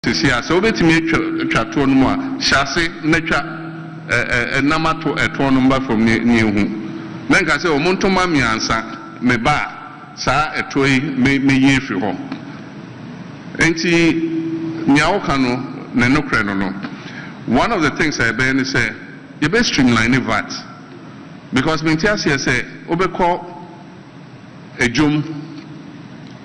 See, so bet me Chatonuma, Chassis, Nature, Namato, a torn number from near whom. Then I say, O Montomami answer, me ba, sa a toy, me ye for home. Enti Niaokano, Nenokrano. One of the things I ben say, you best streamline the VAT. Because Mintias here say, Obeko, a jum,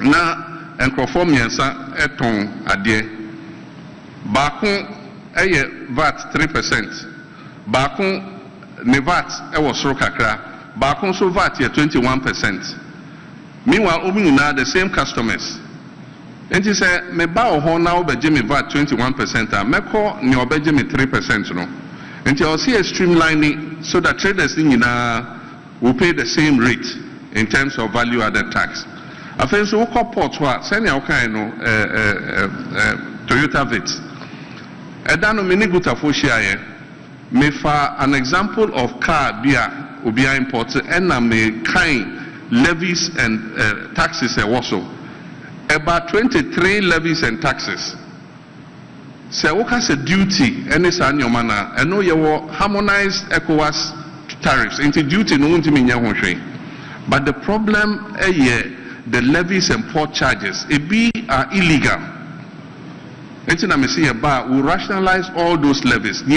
na, and perform yansa, a ton, a dear. Bakun eye VAT 3%. Bakun ne VAT was so kakra. Bakun so VAT 21%. Meanwhile, now the same customers. And he said, me ba ho now be me VAT 21%. Me ko ni obeje me 3% no. And he also streamlining so that traders will pay the same rate in terms of value added tax. I think so port wa send ya Toyota Vitz. Edano miniguta foshiaye me fa an example of car bia ubia import and na me kind levies and taxes also about 23 levies and taxes. Se woka se duty any sa nyomana eno ye wo harmonized ECOWAS tariffs into duty no ntimi nya hwehwe. But the problem the levies and port charges are illegal. We rationalize all those levies. But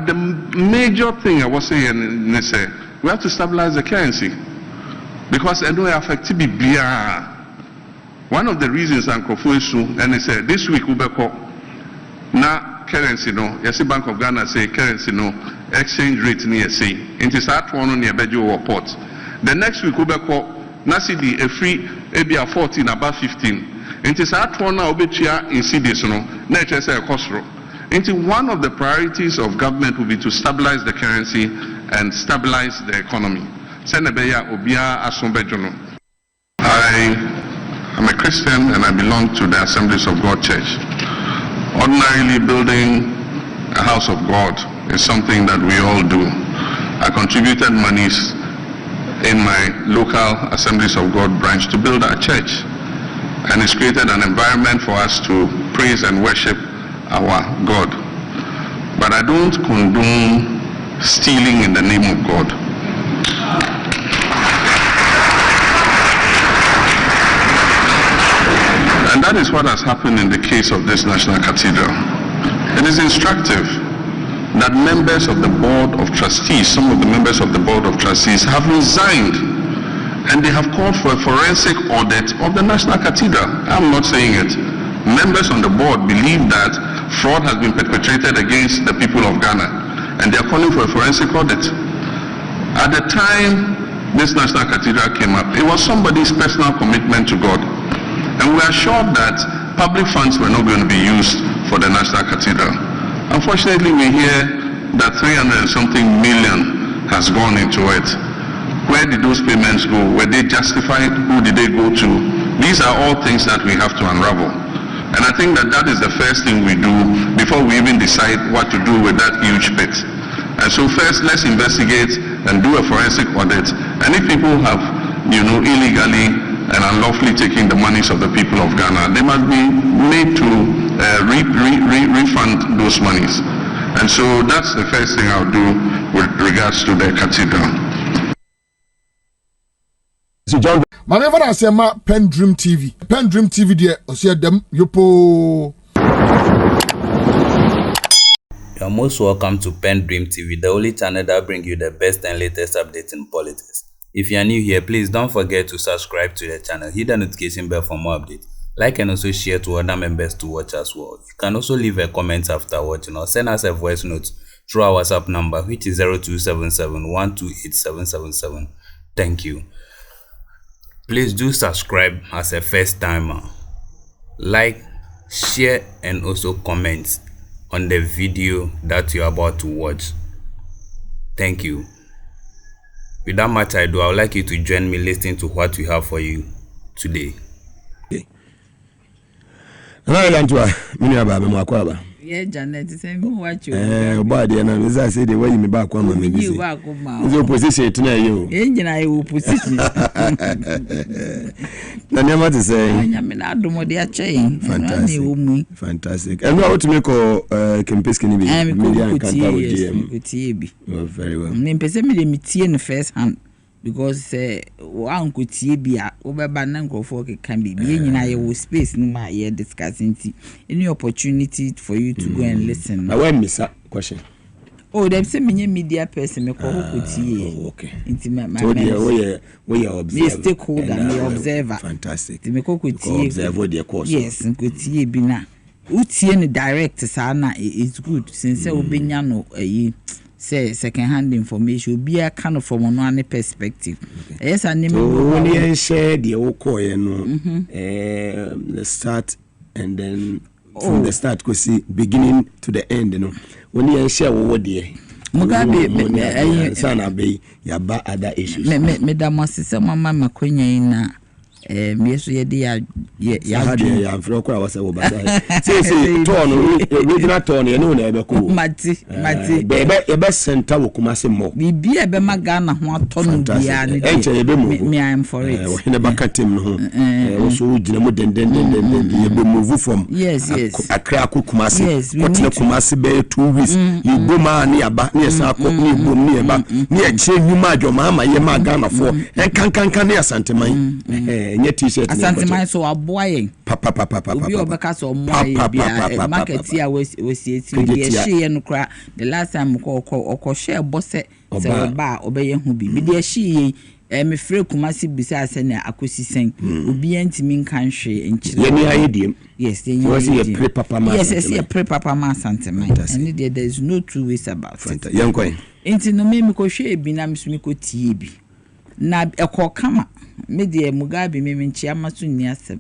the major thing I was saying is we have to stabilize the currency. Because it will affect BBR. One of the reasons Uncle Fuisu and he said this week Ubeko na currency no, yes, Bank of Ghana say currency no, exchange rate near say. It is at one near Bejo port. The next week Ubeko Nasidi a free ebia 14 about 15. It is at one now obetia in CDs no, nature say a costro. Into one of the priorities of government will be to stabilize the currency and stabilize the economy. Senebeya obia asombejono. I am a Christian and I belong to the Assemblies of God Church. Ordinarily building a house of God is something that we all do. I contributed monies in my local Assemblies of God branch to build our church, and it's created an environment for us to praise and worship our God. But I don't condone stealing in the name of God. And that is what has happened in the case of this National Cathedral. It is instructive that members of the Board of Trustees, some of the members of the Board of Trustees have resigned, and they have called for a forensic audit of the National Cathedral. I'm not saying it. Members on the board believe that fraud has been perpetrated against the people of Ghana, and they are calling for a forensic audit. At the time this National Cathedral came up, it was somebody's personal commitment to God, and we are sure that public funds were not going to be used for the National Cathedral. Unfortunately, we hear that 300 and something million has gone into it. Where did those payments go? Were they justified? Who did they go to? These are all things that we have to unravel. And I think that is the first thing we do before we even decide what to do with that huge pit. And so first, let's investigate and do a forensic audit. And if people have, illegally and unlawfully taking the monies of the people of Ghana, they must be made to refund those monies. And so that's the first thing I'll do with regards to the cathedral. So John, whenever I say my PENDREAM TV there, I see them yopo. You're most welcome to PENDREAM TV, the only channel that brings you the best and latest updates in politics. If you are new here, please don't forget to subscribe to the channel, hit the notification bell for more updates. Like and also share to other members to watch as well. You can also leave a comment after watching or send us a voice note through our WhatsApp number, which is 0277-128-777. Thank you. Please do subscribe as a first timer. Like, share and also comment on the video that you're about to watch. Thank you. Without much ado, I would like you to join me listening to what we have for you today. Yeah, Janet, say me watch you. Body and I say the way you me back one me busy. The opposition to you. Engine I opposition. Na never to say. I am not do more their chain. Fantastic. And what to make Kempeski be? Media and Canada with GM. Very well. Name person me the in the first hand. Because one could see be over banana for can be in our space no my here discussing any opportunity for you to go and listen. I want miss question. Oh, them say me media person me call who could see. Okay. Intimate my we are observer. Stakeholder, me observer. Fantastic. Me call could see observe what their course. Yes, could see be na. Utie ni direct sana is good since obenya no say second hand information be a kind of from one perspective. Yes, and only share the okoye no the start and then from the start go see beginning to the end, you know. Only share what there. Mugabe sana be yaba other issues. Me da masisa mama makonya ina me so ye dey ya fro kwa wasa wo basa say turn original turn ye no na ebe ko mati ebe center wo kuma se mo bibi ebe magana ho atonu bia ne me I am for it we ne bakatem no ho so gina mo den ye be move from yes akra kuma se what kuma se be 2 weeks you go ma ne aba ne sa ko ne go ne eba ne e che nyuma adwoma ama ye magana fo kan ne asanteman nye t-shirt asante man so aboye papa obi obeka so moye bia market here we see the share no kra the last time ko share boss se ba obeye hu bi the share me free kumasi bisa ase na akosisen obi antimi nkan hwe enchire ye ni ayediem yes ye ye pre papa man yes ye pre papa man asante man and there is no two ways about it yankoi enti no me ko hwe bi na me ko tie bi na ekokama me de Mugabe me nchia maso ni asem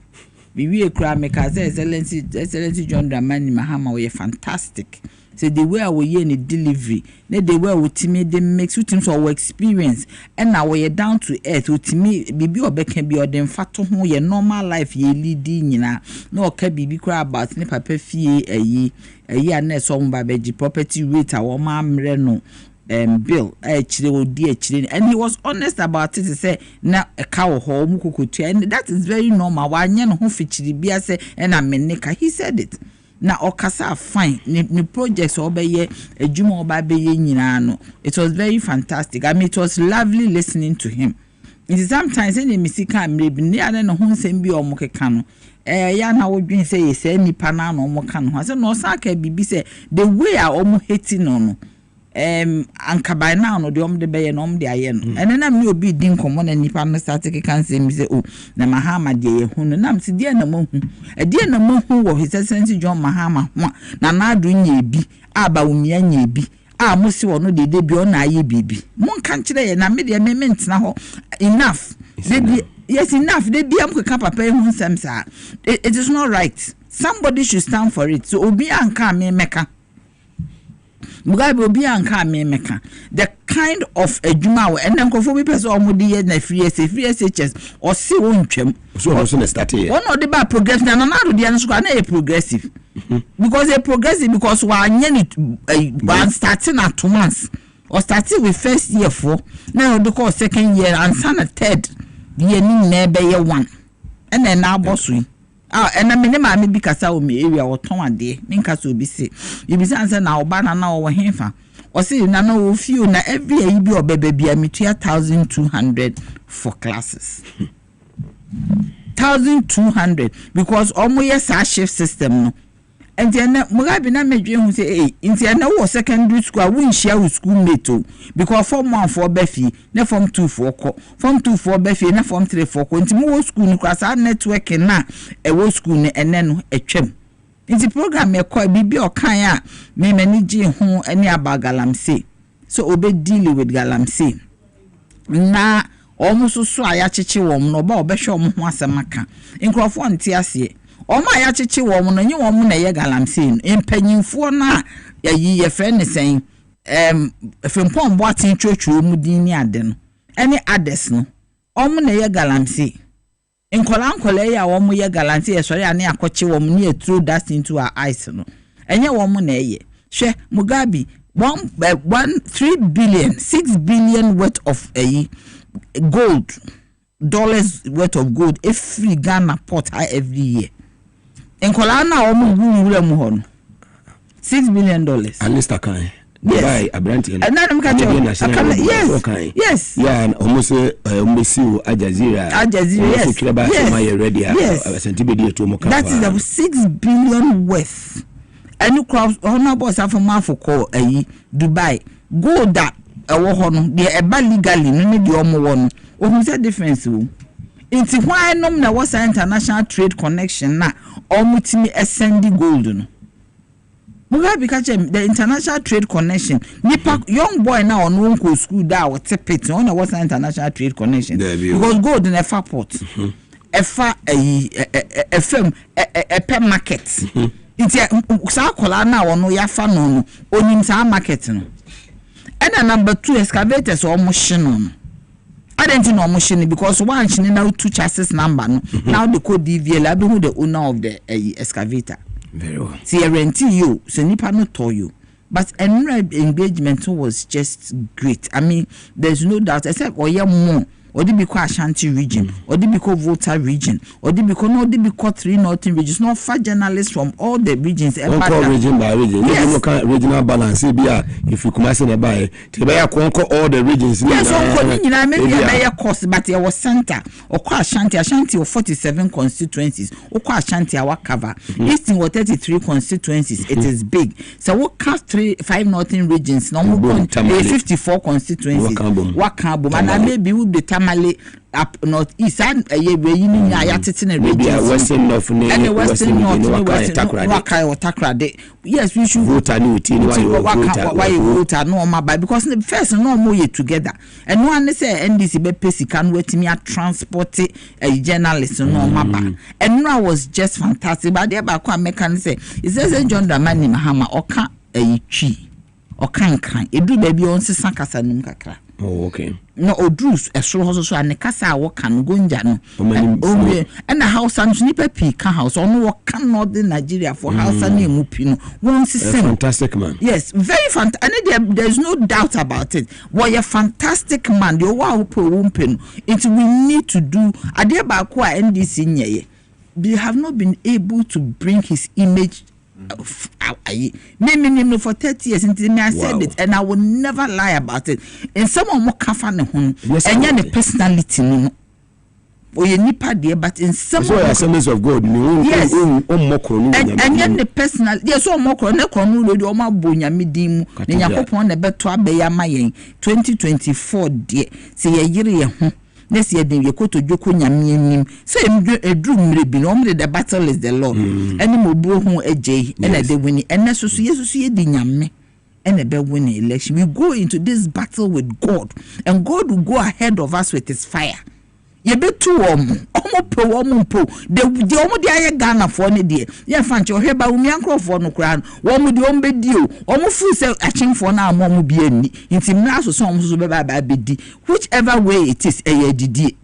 biwie kura me ka say excellency John Dramani Mahama we fantastic so the way we hear ni delivery na the way we timi dey mix with so our experience and now we down to earth we timi bibi obeka bi odem fato ho ye normal life ye leading nyina na oka bibi kura about ne papa fie ayi na so mba beji property rate a wo ma mre no bill actually odi actually and he was honest about it to say na a cow ho mu kokotu and that is very normal wa anya no ho fichiri bia say and amenika he said it na okasa fine ni projects obeye adwuma obabeye nyina no it was very fantastic. I mean it was lovely listening to him. It is sometimes any misika mrebi ni ane no ho nsem bi omokeka no ya na wodwen say yes nipa na no omoka no say no saka bibi say the way a omo hate no anka by now no de beye no de aye no ene na me obi din komo na nipa no start can say me say oh na Mahama de ye hu no na me de na mahu de na mahu wo his excellency John Mahama ho na adu nya bi aba umia nya bi a mo si wo no de bi o na aye bibi mo kan kire ye na me de me mentena ho enough yes enough de bi am ka papa hu nsem sa it is not right. Somebody should stand for it. So obi anka me meka Mugabe obi anka me meka the kind of adwuma and then kofo bi person omudi ye na free SHS or si wontwem so no so start here one of the bad progressive na na do dey so na e progressive because a progressive because wa anye ni one starting at 2 months or starting with first year 4 now do call second year and sana third year ni na be ye 1 and then na bosu and I mean, my be kasa o me area or ton ade, minka so be say. You be say na oba na na o henfa. Or say na no o few na every year be or baby be a 1,200 for classes. 1,200 because almost yes a shift system no. And then Mugabe na medwe hu say eh inti na wo secondary school we share with schoolmate o because form 1 for befi na form 2 for ko form 2 for befi na form 3 for ko inti mo school ni kwasa network na e wo school ni ene no etwem inti program e ko bibi okan a me mani gi hu ani abagalamse so obe deal with galamse na almost so aya chichi wom no ba obehwe om ho asemaka nkrofo nti ase Oma ya chichi wo mu no nyi wo mu na ye galamsin empanyimfo na yayi ye fe ne sen fempon boatin twotwo mu din ni ade no ene ades no omu na ye galamsin enkola ya wo mu ye galamsin ye sori ane akochi wo mu ni throw that into our eyes no enye wo mo na eye hwe Mugabe 3 billion 6 billion worth of gold dollars worth of gold every Ghana port every year enkola na wo mo wura mu ho no $6 billion and Mr. Kai yes Abranti and then yes yeah almost Al Jazeera yes that is the 6 billion worth any crowd honorable Safama for call Dubai gold that they eba legally no de omo won o say difference o inti why nom na was international trade connection na omutimi send gold no Mugabe catch the international trade connection nipa young boy now on one go school da o tepet on na was international trade connection because gold in a far port efa FM a market inti sa kola na ono ya fa no onim sa market no. And number 2 excavators almost shin. I don't know machine because one shin now 2 chassis number no. Now the code DVL I who the owner of the excavator. Very well. See rent you so nipa no to you. But engagement was just great. I mean there's no doubt except more. Or the Biko Ashanti region, or the Biko Volta region, or the Biko no the Biko 3 northern regions, not 5 journalists from all the regions. Conquer region by region. Yes. Look at regional balance. If you come and say buy, to conquer all the regions. Yes, maybe a cost, but it was center or Ashanti or 47 constituencies, or Ashanti our cover. Eastern or 33 constituencies. It is big. So what cast 5 northern regions? No more 54 constituencies. Wakabo, and I maybe would be Tamale up north east and western north and western north yes we should vote why vote no because the first no more together and no one say NDC be pay can wait me transport a journalist no maba and no was just fantastic but there back one can say is there John Dramani Mahama oka twi okan edu baby on se sankasa num kakra. Oh, okay. No, Odrus, a slow so and the Casa walk and gonjano. And the house and Snippet can house or no can not in Nigeria for house and name Mupino. Once is fantastic man. Yes, very fantastic. And there's no doubt about it. What a fantastic man, the wow pumping. It's we need to do a dear Bakwa NDC. They have not been able to bring his image. Me for 30 years until I said it, and I will never lie about it. And someone more kafane hon, and yan the personality no. Or you nipa there, but in some assemblies of God, yes, and yan the personal, yes, or more no chrono, or my bonya midim, then you hope on the better beya mayen 2024 dear, say a year. Next year, they will go to Joko Nyamim. So, a dream may be normally the battle is the law. Any more bro a J, and a day winning, and associate the Yame, and a bad winning election. We go into this battle with God, and God will go ahead of us with his fire. You be too po the omo dia Ghana for ne die ye fanche oheba umi ankrofo no kra no wo mu de ombe di o omo fu se achemfo na amo mu bi ani nti mna so so omo so be ba bedi whichever way it is didi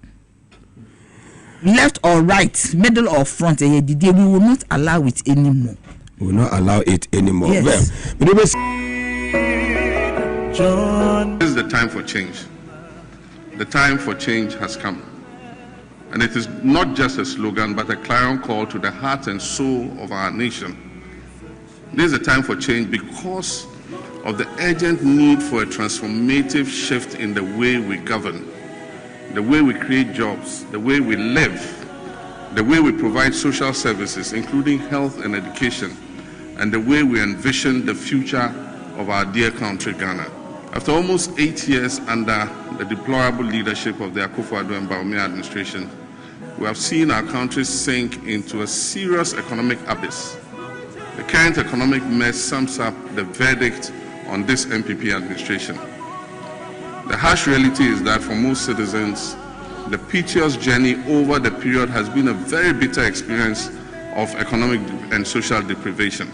left or right middle or front didi we will not allow it anymore. Yes. John, this is the time for change. The time for change has come. And it is not just a slogan, but a clarion call to the heart and soul of our nation. This is a time for change because of the urgent need for a transformative shift in the way we govern, the way we create jobs, the way we live, the way we provide social services, including health and education, and the way we envision the future of our dear country, Ghana. After almost 8 years under the deplorable leadership of the Akufo-Addo and Bawumia administration, we have seen our country sink into a serious economic abyss. The current economic mess sums up the verdict on this NPP administration. The harsh reality is that for most citizens, the piteous journey over the period has been a very bitter experience of economic and social deprivation.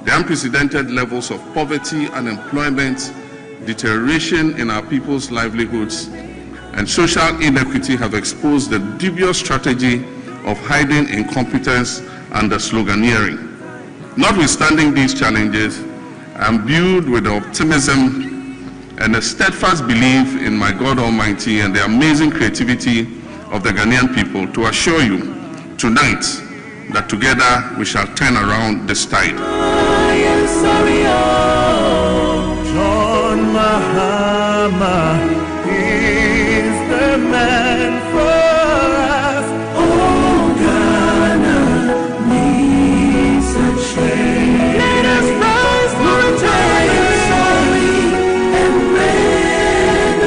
The unprecedented levels of poverty, unemployment, deterioration in our people's livelihoods, and social inequity have exposed the dubious strategy of hiding incompetence under sloganeering. Notwithstanding these challenges, I'm viewed with optimism and a steadfast belief in my God Almighty and the amazing creativity of the Ghanaian people to assure you tonight that together we shall turn around this tide. John Mahama is the man for us. Oh, Ghana needs a change. Let us rise for a time. Sorry and red.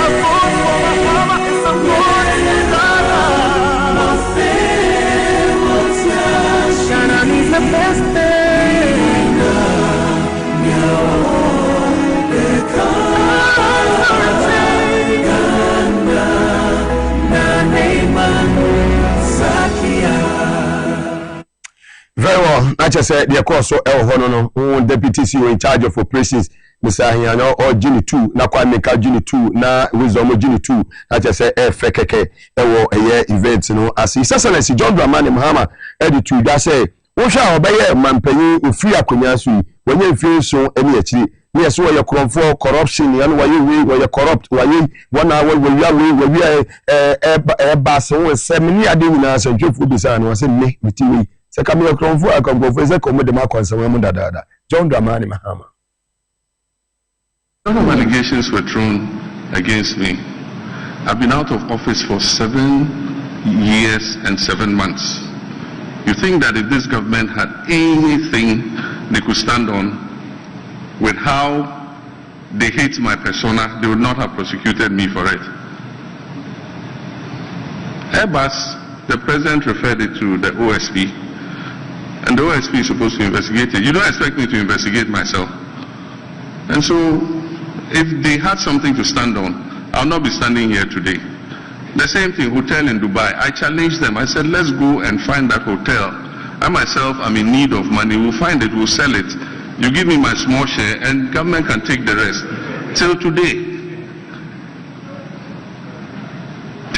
A vote for Mahama is a vote in Ghana. Ghana needs the best thing. Very well. I just said the course so deputy CEO in charge of operations, Mr. Ahiano or Gini 2, na kwa meka Gini 2, na wisdom Gini 2. I just said fekeke events no as his excellency John Dramani Mahama editu that say wo sha obeye mampanyi ofri akonya so when you feel so any achi yes where you come for corruption and why you corrupt why one hour we bass we semini ade nyina so dwofu bisa na say me mitiwi se kamera kronfo akonfo se komo de makonsem mu dada John Dramani Mahama. A lot of allegations were thrown against me. I've been out of office for 7 years and 7 months. You think that if this government had anything they could stand on with how they hate my persona, they would not have prosecuted me for it. Airbus, the president referred it to the OSP, and the OSP is supposed to investigate it. You don't expect me to investigate myself. And so, if they had something to stand on, I'll not be standing here today. The same thing, hotel in Dubai. I challenged them. I said, let's go and find that hotel. I myself am in need of money. We'll find it, we'll sell it. You give me my small share and government can take the rest. Till today,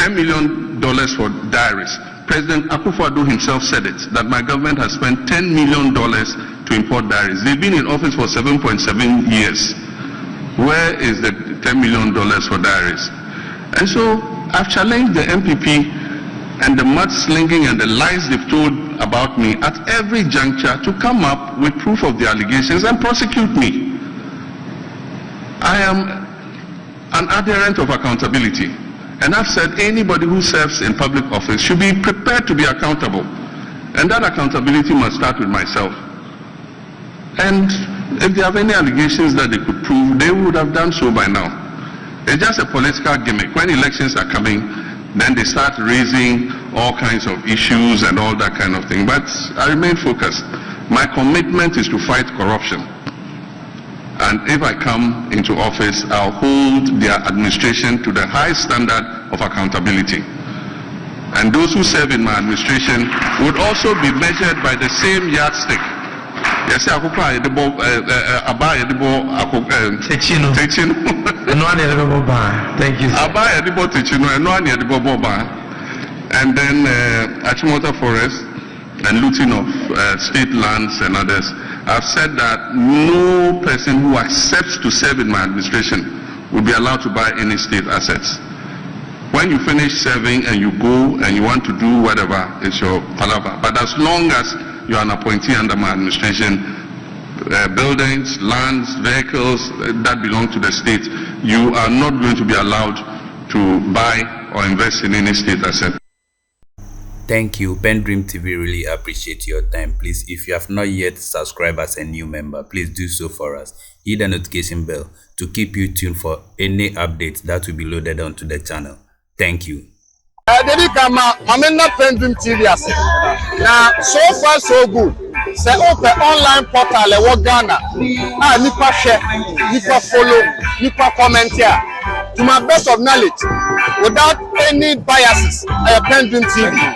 $10 million for diaries. President Akufo-Addo himself said it, that my government has spent $10 million to import diaries. They've been in office for 7.7 years. Where is the $10 million for diaries? And so I've challenged the NPP and the mudslinging and the lies they've told about me at every juncture to come up with proof of the allegations and prosecute me. I am an adherent of accountability, and I've said anybody who serves in public office should be prepared to be accountable, and that accountability must start with myself. And if they have any allegations that they could prove, they would have done so by now. It's just a political gimmick. When elections are coming, then they start raising all kinds of issues and all that kind of thing. But I remain focused. My commitment is to fight corruption. And if I come into office, I'll hold their administration to the high standard of accountability. And those who serve in my administration would also be measured by the same yardstick. Yes, thank you. And then Achimota Forest and looting of state lands and others. I've said that no person who accepts to serve in my administration will be allowed to buy any state assets. When you finish serving and you go and you want to do whatever, it's your palaver. But as long as you're an appointee under my administration, buildings, lands, vehicles that belong to the state, you are not going to be allowed to buy or invest in any state asset. Thank you. PENDREAM TV really appreciate your time. Please, if you have not yet subscribed as a new member, please do so for us. Hit the notification bell to keep you tuned for any updates that will be loaded onto the channel. Thank you. PENDREAM TV now, so far so good. Say open online portal e Ghana. Nipa share, nipa follow, nipa comment here. To my best of knowledge, without any biases, PENDREAM TV.